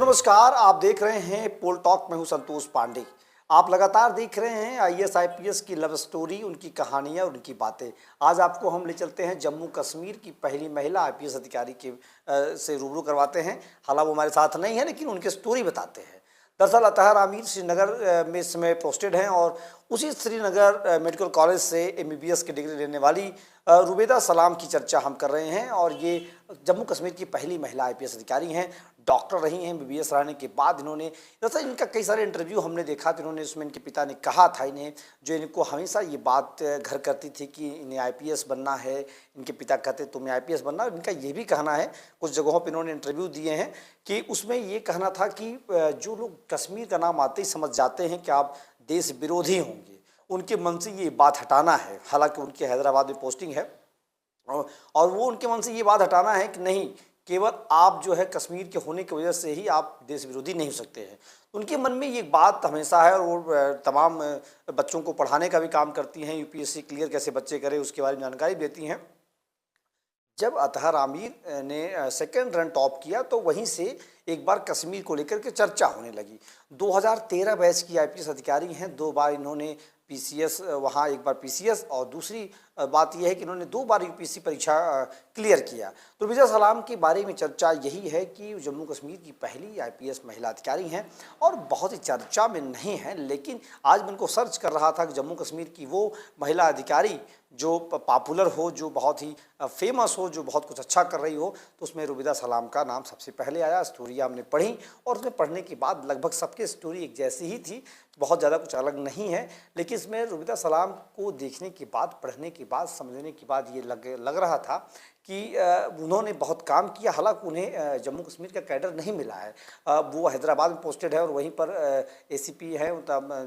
दोस्तों नमस्कार, आप देख रहे हैं पोल टॉक में हूं संतोष पांडे। आप लगातार देख रहे हैं आईएएस आईपीएस की लव स्टोरी, उनकी कहानियां, उनकी बातें। आज आपको हम ले चलते हैं जम्मू कश्मीर की पहली महिला आईपीएस अधिकारी के से रूबरू करवाते हैं। हालांकि वो हमारे साथ नहीं है, लेकिन उनकी स्टोरी बताते हैं। दरअसल अतहर आमिर श्रीनगर में इस समय पोस्टेड हैं और उसी श्रीनगर मेडिकल कॉलेज से एमबीबीएस की डिग्री लेने वाली रुबेदा सलाम की चर्चा हम कर रहे हैं। और ये जम्मू कश्मीर की पहली महिला आईपीएस अधिकारी हैं, डॉक्टर रही हैं। एमबीबीएस रहने के बाद इन्होंने, जैसा इनका कई सारे इंटरव्यू हमने देखा, तो इन्होंने उसमें इनके पिता ने कहा था इन्हें, जो इनको हमेशा ये बात घर करती थी कि इन्हें आईपीएस बनना है। इनके पिता कहते तुम्हें आईपीएस बनना। इनका ये भी कहना है, कुछ जगहों पर इन्होंने इंटरव्यू दिए हैं, कि उसमें ये कहना था कि जो लोग कश्मीर का नाम आते ही समझ जाते हैं कि आप देश विरोधी होंगे, उनके मन से ये बात हटाना है। हालांकि उनकी हैदराबाद में पोस्टिंग है और वो उनके मन से ये बात हटाना है कि नहीं, केवल आप जो है कश्मीर के होने की वजह से ही आप देश विरोधी नहीं हो सकते हैं। उनके मन में ये बात हमेशा है और वो तमाम बच्चों को पढ़ाने का भी काम करती हैं। यूपीएससी क्लियर कैसे बच्चे करें उसके बारे में जानकारी देती हैं। जब अतहर आमिर ने सेकंड रन टॉप किया तो वहीं से एक बार कश्मीर को लेकर के चर्चा होने लगी। 2013 बैच की आईपीएस अधिकारी हैं, 2 बार इन्होंने पीसीएस, वहाँ एक बार पीसीएस, और दूसरी बात यह है कि इन्होंने 2 बार यूपीएससी परीक्षा क्लियर किया। तो रुबेदा सलाम के बारे में चर्चा यही है कि जम्मू कश्मीर की पहली आईपीएस महिला अधिकारी हैं और बहुत ही चर्चा में नहीं है। लेकिन आज मैं इनको सर्च कर रहा था कि जम्मू कश्मीर की वो महिला अधिकारी जो पॉपुलर हो, जो बहुत ही फेमस हो, जो बहुत कुछ अच्छा कर रही हो, तो उसमें रुबेदा सलाम का नाम सबसे पहले आया। स्टोरी हमने पढ़ी और उसमें पढ़ने के बाद लगभग सबकी स्टोरी एक जैसी ही थी, बहुत ज़्यादा कुछ अलग नहीं है। लेकिन इसमें रुबेदा सलाम को देखने के बाद, पढ़ने के बाद, समझने के बाद ये लग रहा था कि उन्होंने बहुत काम किया। हालांकि उन्हें जम्मू कश्मीर का कैडर नहीं मिला है। वो हैदराबाद में पोस्टेड है और वहीं पर एसीपी है,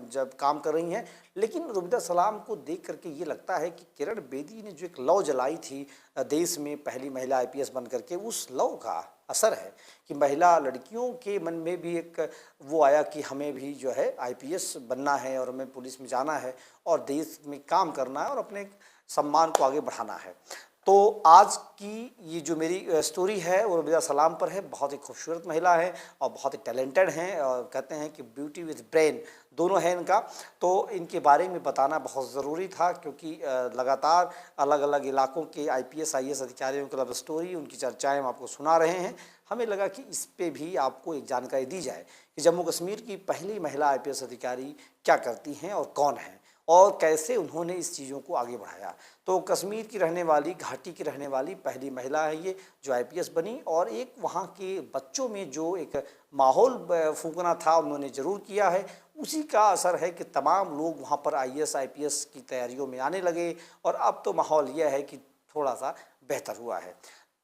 जब काम कर रही हैं। लेकिन रुबेदा सलाम को देख करके ये लगता है कि किरण बेदी ने जो एक लौ जलाई थी देश में पहली महिला आईपीएस बन करके, उस लौ का असर है कि महिला लड़कियों के मन में भी एक वो आया कि हमें भी जो है आईपीएस बनना है और हमें पुलिस में जाना है और देश में काम करना है और अपने सम्मान को आगे बढ़ाना है। तो आज की ये जो मेरी स्टोरी है वो रुबेदा सलाम पर है। बहुत ही खूबसूरत महिला है और बहुत ही टैलेंटेड हैं, और कहते हैं कि ब्यूटी विद ब्रेन दोनों है इनका। तो इनके बारे में बताना बहुत ज़रूरी था, क्योंकि लगातार अलग अलग इलाकों के आईपीएस आईएएस अधिकारियों की लव स्टोरी, उनकी चर्चाएं हम आपको सुना रहे हैं। हमें लगा कि इस पे भी आपको एक जानकारी दी जाए कि जम्मू कश्मीर की पहली महिला आईपीएस अधिकारी क्या करती हैं और कौन है और कैसे उन्होंने इस चीज़ों को आगे बढ़ाया। तो कश्मीर की रहने वाली, घाटी की रहने वाली पहली महिला है ये जो आईपीएस बनी, और एक वहाँ के बच्चों में जो एक माहौल फूंकना था उन्होंने ज़रूर किया है। उसी का असर है कि तमाम लोग वहाँ पर आईएएस आईपीएस की तैयारियों में आने लगे और अब तो माहौल यह है कि थोड़ा सा बेहतर हुआ है।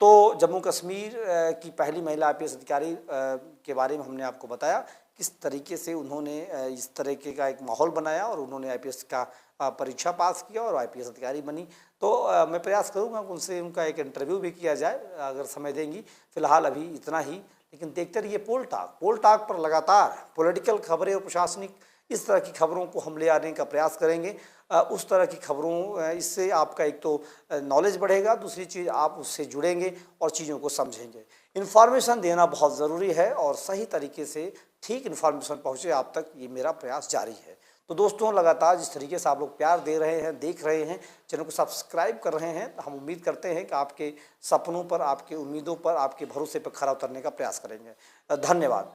तो जम्मू कश्मीर की पहली महिला आईपीएस अधिकारी के बारे में हमने आपको बताया, किस तरीके से उन्होंने इस तरीके का एक माहौल बनाया और उन्होंने आईपीएस का परीक्षा पास किया और आईपीएस अधिकारी बनी। तो मैं प्रयास करूंगा उनसे उनका एक इंटरव्यू भी किया जाए, अगर समय देंगी। फिलहाल अभी इतना ही, लेकिन देखते रहिए पोल टॉक। पोल टॉक पर लगातार पॉलिटिकल खबरें और प्रशासनिक इस तरह की खबरों को हम ले आने का प्रयास करेंगे। उस तरह की खबरों, इससे आपका एक तो नॉलेज बढ़ेगा, दूसरी चीज़ आप उससे जुड़ेंगे और चीज़ों को समझेंगे। इन्फॉर्मेशन देना बहुत ज़रूरी है और सही तरीके से ठीक इन्फॉर्मेशन पहुँचे आप तक, ये मेरा प्रयास जारी है। तो दोस्तों, लगातार जिस तरीके से आप लोग प्यार दे रहे हैं, देख रहे हैं, चैनल को सब्सक्राइब कर रहे हैं, हम उम्मीद करते हैं कि आपके सपनों पर, आपके उम्मीदों पर, आपके भरोसे पर खरा उतरने का प्रयास करेंगे। धन्यवाद।